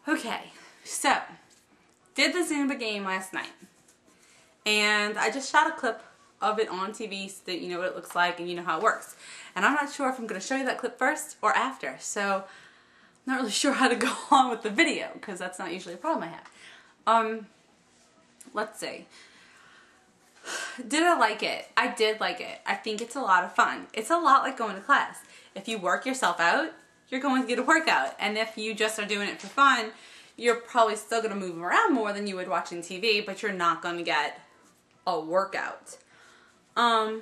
Okay, so did the Zumba game last night, and I just shot a clip of it on TV so that you know what it looks like and you know how it works. And I'm not sure if I'm going to show you that clip first or after, so I'm not really sure how to go on with the video because that's not usually a problem I have. Let's see. Did I like it? I did like it. I think it's a lot of fun. It's a lot like going to class. If you work yourself out, you're going to get a workout. And if you just are doing it for fun, you're probably still going to move around more than you would watching TV, but you're not going to get a workout. I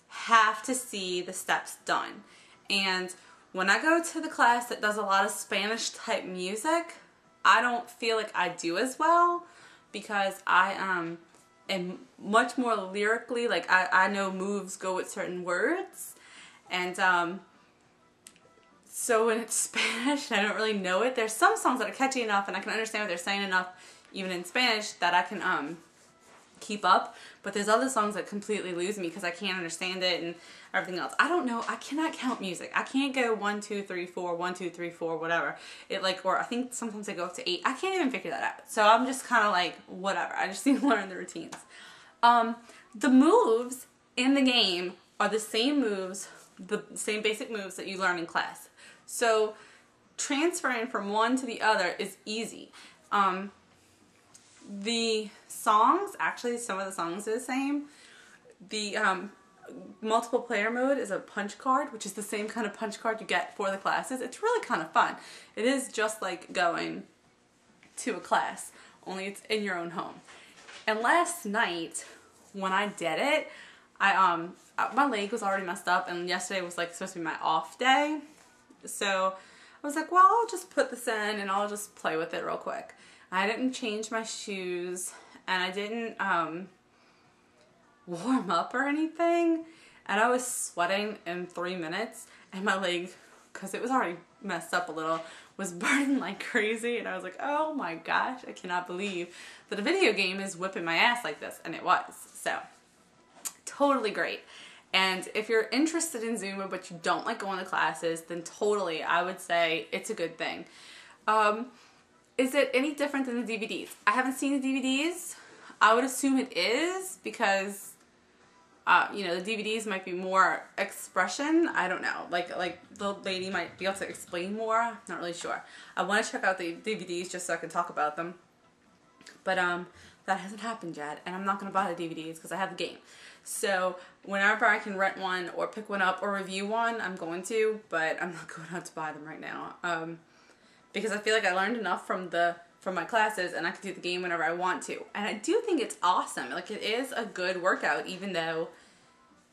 have to see the steps done. And when I go to the class that does a lot of Spanish type music, I don't feel like I do as well because I am much more lyrically, like I know moves go with certain words. And so when it's Spanish and I don't really know it, there's some songs that are catchy enough and I can understand what they're saying enough even in Spanish that I can keep up, but there's other songs that completely lose me because I can't understand it and everything else. I don't know. I cannot count music. I can't go 1, 2, 3, 4, 1, 2, 3, 4, whatever. It like, or I think sometimes I go up to 8. I can't even figure that out. So I'm just kind of like, whatever. I just need to learn the routines. The moves in the game are the same moves, the same basic moves that you learn in class. So transferring from one to the other is easy. The songs, actually some of the songs are the same. The multiple player mode is a punch card, which is the same kind of punch card you get for the classes. It's really kind of fun. It is just like going to a class, only it's in your own home. And last night when I did it, my leg was already messed up and yesterday was like supposed to be my off day. So I was like, well, I'll just put this in and I'll just play with it real quick. I didn't change my shoes and I didn't warm up or anything, and I was sweating in 3 minutes and my leg, because it was already messed up a little, was burning like crazy, and I was like, oh my gosh, I cannot believe that a video game is whipping my ass like this, and it was. So totally great. And if you're interested in Zumba but you don't like going to classes, then totally I would say it's a good thing. Is it any different than the DVDs? I haven't seen the DVDs. I would assume it is because, you know, the DVDs might be more expression. I don't know. Like the lady might be able to explain more. I'm not really sure. I want to check out the DVDs just so I can talk about them. But that hasn't happened yet, and I'm not going to buy the DVDs because I have the game. So whenever I can rent one or pick one up or review one, I'm going to, but I'm not going out to buy them right now. Because I feel like I learned enough from my classes and I can do the game whenever I want to. And I do think it's awesome. Like, it is a good workout even though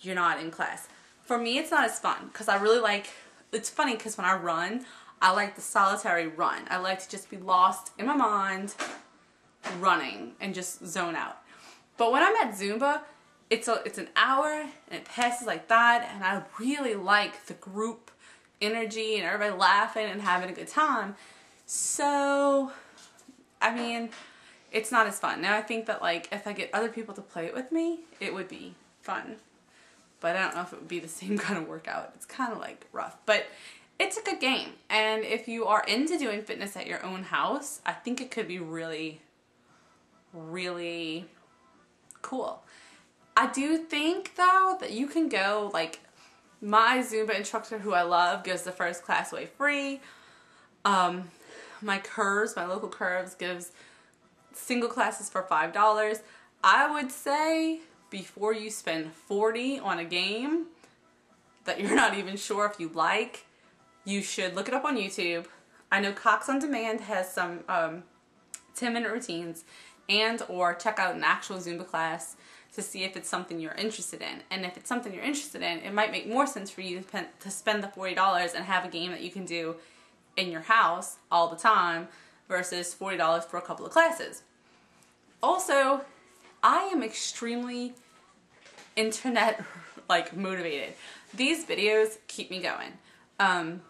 you're not in class. For me, it's not as fun because I really like, it's funny because when I run, I like the solitary run. I like to just be lost in my mind running and just zone out. But when I'm at Zumba, it's an hour and it passes like that, and I really like the group energy and everybody laughing and having a good time. So, I mean, it's not as fun. Now I think that like if I get other people to play it with me, it would be fun. But I don't know if it would be the same kind of workout. It's kind of like rough, but it's a good game. And if you are into doing fitness at your own house, I think it could be really, really cool. I do think though that you can go, like, my Zumba instructor who I love gives the first class away free. My local Curves gives single classes for $5. I would say before you spend $40 on a game that you're not even sure if you like, you should look it up on YouTube. I know Cox on Demand has some 10-minute routines, and or check out an actual Zumba class to see if it's something you're interested in. And if it's something you're interested in, it might make more sense for you to spend the $40 and have a game that you can do in your house all the time versus $40 for a couple of classes. Also, I am extremely internet like motivated. These videos keep me going.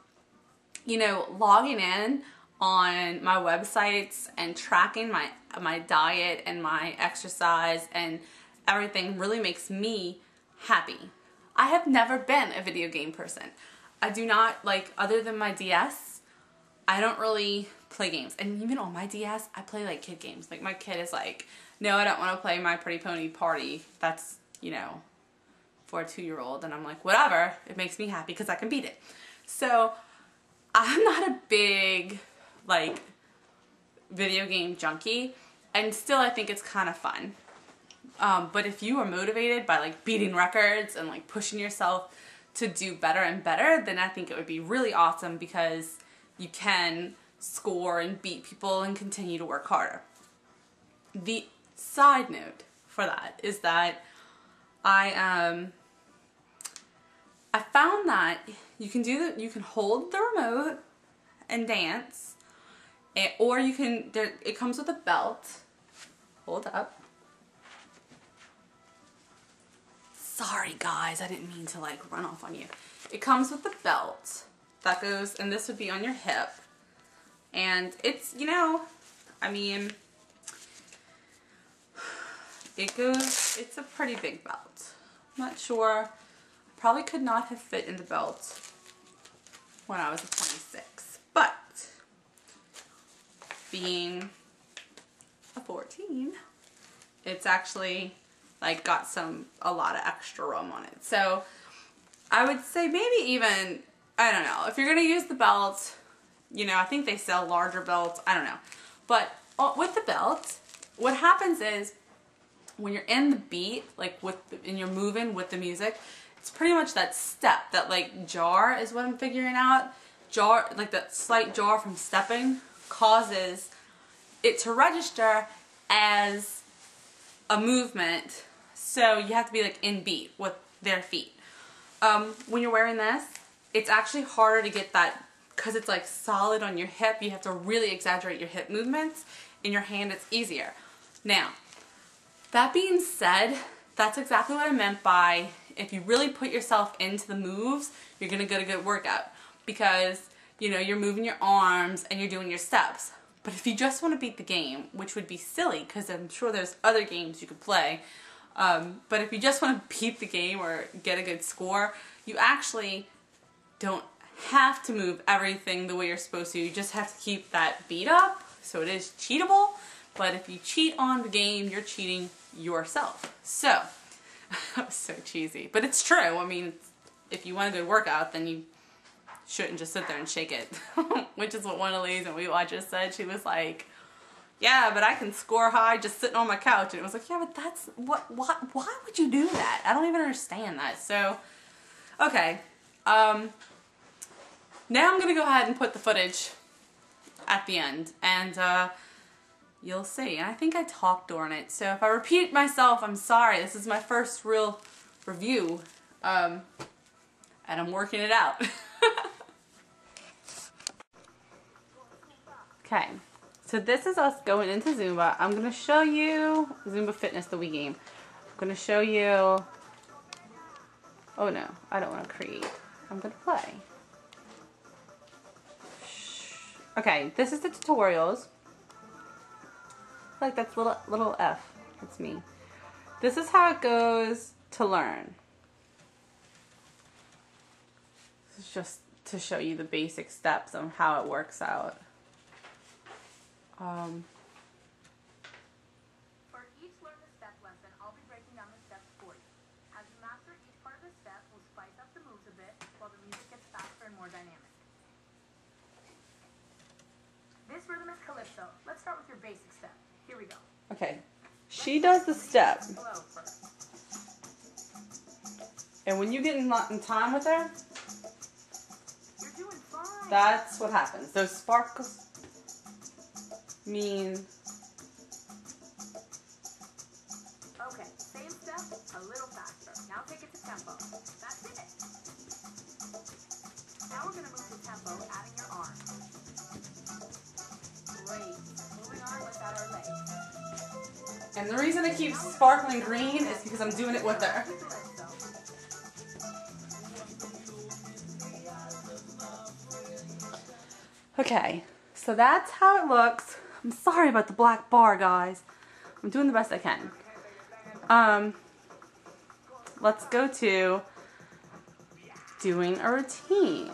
You know, logging in on my websites and tracking my diet and my exercise and everything really makes me happy. I have never been a video game person. I do not, like, other than my DS, I don't really play games. And even on my DS, I play like kid games. Like my kid is like, no, I don't want to play My Pretty Pony Party. That's, you know, for a 2-year-old. And I'm like, whatever. It makes me happy because I can beat it. So I'm not a big, like, video game junkie. And still I think it's kind of fun. But if you are motivated by like beating records and like pushing yourself to do better and better, then I think it would be really awesome because you can score and beat people and continue to work harder. The side note for that is that I found that you can hold the remote and dance, or you can, it comes with a belt. Hold up. Sorry guys, I didn't mean to like run off on you. It comes with the belt that goes, and this would be on your hip. And it's, you know, I mean, it goes, it's a pretty big belt. I'm not sure, probably could not have fit in the belt when I was 26. But being a 14, it's actually like got a lot of extra room on it. So I would say maybe even, I don't know, if you're gonna use the belt, you know, I think they sell larger belts, I don't know. But with the belt, what happens is when you're in the beat, like and you're moving with the music, it's pretty much that step, that like jar is what I'm figuring out. Jar, like that slight jar from stepping causes it to register as a movement. So you have to be like in beat with their feet. When you're wearing this, it's actually harder to get that because it's like solid on your hip. You have to really exaggerate your hip movements. In your hand, it's easier. Now, that being said, that's exactly what I meant by if you really put yourself into the moves, you're gonna get a good workout because, you know, you're moving your arms and you're doing your steps. But if you just want to beat the game, which would be silly because I'm sure there's other games you could play, but if you just want to beat the game or get a good score, you actually don't have to move everything the way you're supposed to. You just have to keep that beat up, so it is cheatable. But if you cheat on the game, you're cheating yourself. So, that was so cheesy. But it's true. I mean, if you want a good workout, then you shouldn't just sit there and shake it. Which is what one of the ladies in Weight Watchers said. She was like, yeah, but I can score high just sitting on my couch. And it was like, yeah, but that's, why would you do that? I don't even understand that. So, okay. Now I'm going to go ahead and put the footage at the end. And, you'll see. And I think I talked during it. So if I repeat myself, I'm sorry. This is my first real review. And I'm working it out. Okay. So this is us going into Zumba. I'm going to show you Zumba Fitness, the Wii game. I'm going to show you... Oh no, I don't want to create. I'm going to play. Okay, this is the tutorials. Like that's little F. That's me. This is how it goes to learn. This is just to show you the basic steps on how it works out. For each Learn the Step lesson, I'll be breaking down the steps for you. As you master each part of the step, we'll spice up the moves a bit while the music gets faster and more dynamic. This rhythm is Calypso. Let's start with your basic step. Here we go. Okay. She does the step. And when you get in time with her, you're doing fine. That's what happens. Those sparkles mean... Okay, same step, a little faster. Now take it to tempo. That's it. Now we're going to move to tempo, adding your arm. Great. Moving on without our legs. And the reason it keeps sparkling green is because I'm doing it with her. Okay, so that's how it looks. I'm sorry about the black bar, guys. I'm doing the best I can. Let's go to doing a routine.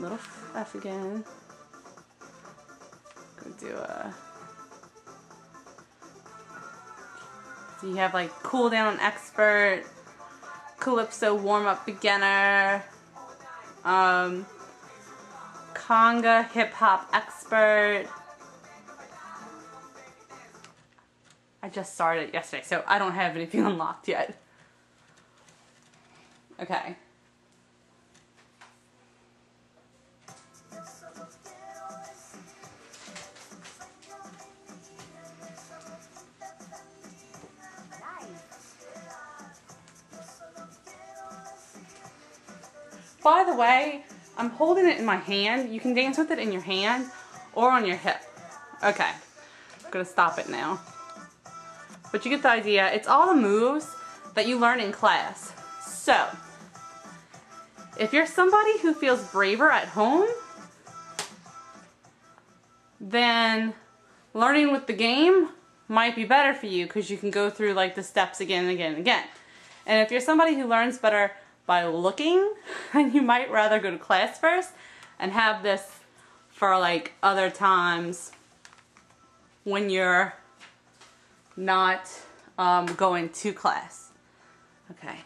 Little F again. Gonna do a. So you have like cool down expert, calypso warm up beginner, conga hip hop expert. I just started it yesterday, so I don't have anything unlocked yet. Okay. By the way, I'm holding it in my hand. You can dance with it in your hand or on your hip. Okay, I'm gonna stop it now. But you get the idea. It's all the moves that you learn in class. So, if you're somebody who feels braver at home, then learning with the game might be better for you because you can go through like the steps again and again and again. And if you're somebody who learns better by looking, then you might rather go to class first and have this for like other times when you're not going to class. Okay.